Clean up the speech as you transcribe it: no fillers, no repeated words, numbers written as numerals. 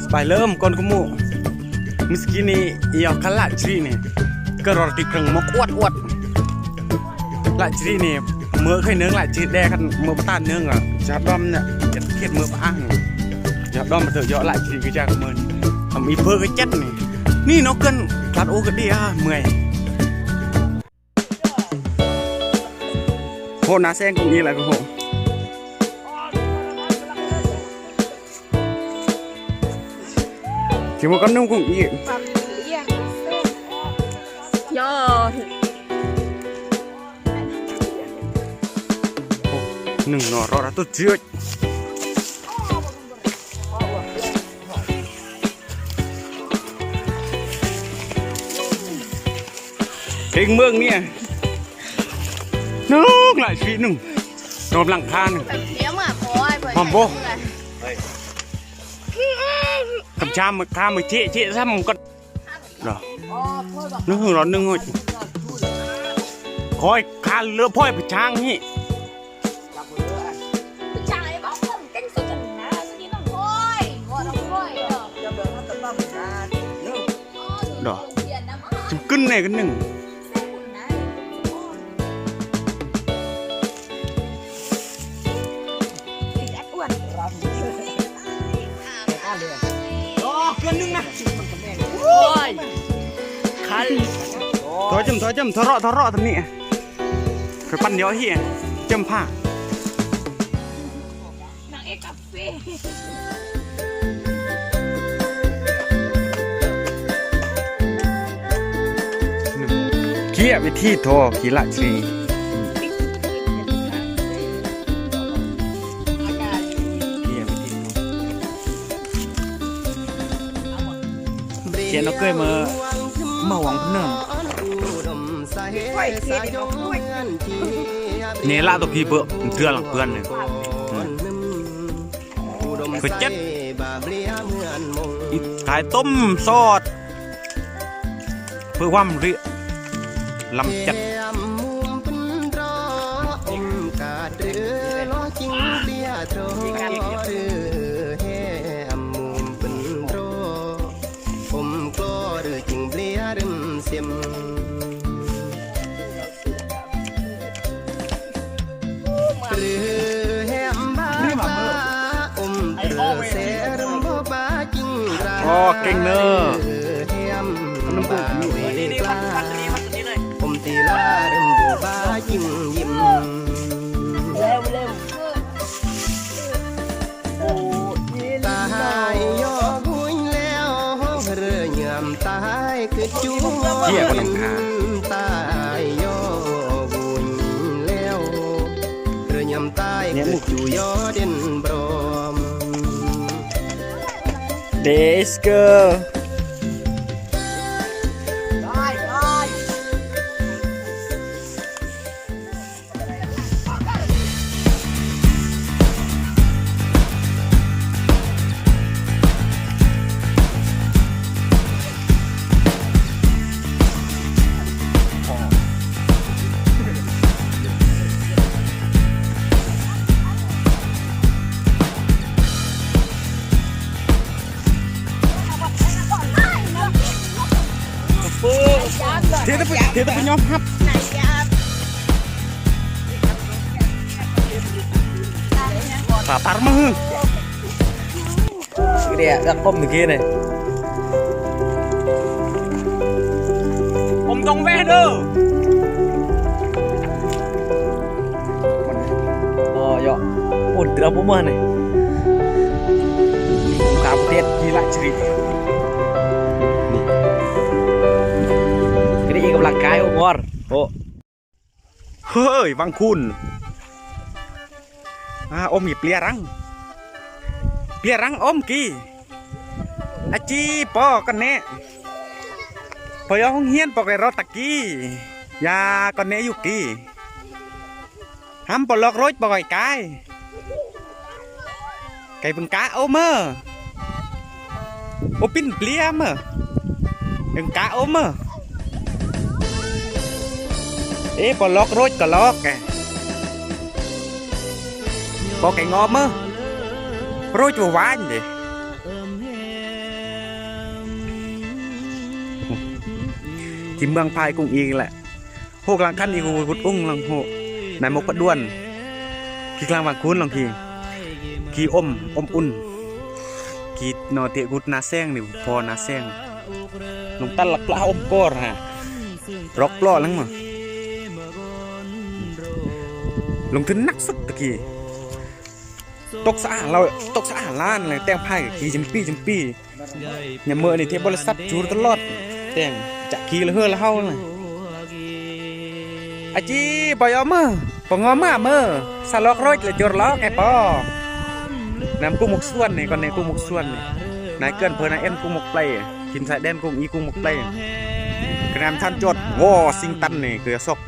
Sebelum kon kamu miskin ni ia kalah ciri ni keror di kereng mau kuat lah ciri ni mơ khai nướng lại ciri đe kan mơ tan nướng à chả đom nè chặt khiết mơ ăn chả đom mà tự dọ lại ciri cái cha của mình thầm ý phơ cái chất này ni nó cân khát ô cái đi à 10 hộ ná sen cũng như là cái hộ chỉ một con nung cũng như nung nó rõ ra tốt chưa cái mương nè nước lại suy nung nôm lặng than hòm vô cầm cha mà ca mà chị ra một con rồi nước nó nưng rồi coi ca lửa phơi phải trang nhỉ đó chụp cân này cái nưng thôi chấm thọ rọ thằng nị phảiปั้นเดี๋ยวเฮียจำผ้าเกี่ยวิธีทอขีละชีเกี่ยนเคยมาหวังเพื่อนเนี่ยละตัวพี่เบื่อเตือนหลังเพื่อนเลยคือเจ็ดขายต้มซอสเพื่อความเรียลำจัดอ๋อเก่งเนอะน้ำปูนี่ผมตีลาเริ่มบูบ้าจิ้มยิ้มเร็วตายยอบุญแล้วเรื่อยยำตายคือจูเกี่ยวกับตายยอบุญแล้วเรื่อยยำตายคือจูยอเด่นบรมLet's go. Dia tu punya hap. Papar mah. Dia gak kom begini. Om dong vẽ đâu. Yo. Ổn từ đâu mưa này. Cả một tiết ghi lại chỉ. Iniกำลังกายumurโอ้เฮ้ยวังคุณอมหยิบเปลี่ยรังอมกี่อาจีปอกันเน่พอยห้องเฮียนปอกไอรถตะกี้ยากันเน่ยุกี้ห้ามปลอกรถปอกไก่บึงกาโอเมอโอปินเปลี่ยมบึงกาโอเมอปลอกรถก็ลอกแกปอไก่งอมรถจะหวานดิ ที่เมืองพายกุ้งอีกแหละโหกลางขั้นอีกูกุดอุ้งลังโหนายมกปะด้วนกี่กลางบางคุ้นลองกี่อมอุ่นกี่นอเตะกุดนาแซงนี่พอนาแซงลงตันหลักปลาอมก้อนฮะรอกปลอลังมั้งลงถึงนักสักตะกี้ตกสะอาดเราตกสะอาดล้านเลยแต่งไพ่กี่จิมปี้อย่าเมื่อนี่เทปบริษัทจูตลอดแต่งจะกี่ละเฮือละเฮาเลยอาจีปอยเมื่อปงอมาเมื่อสลอกร้อยเลยจดล้อแกปอนำกุ้งหมกส่วนนี่ก่อนในกุ้งหมกส่วนนี่นายเกินเพอนายเอ็นกุ้งหมกเปลกินสายแดนกุ้งอีกุ้งหมกเปลกระนำท่านจดวอซิงตันนี่คือซอก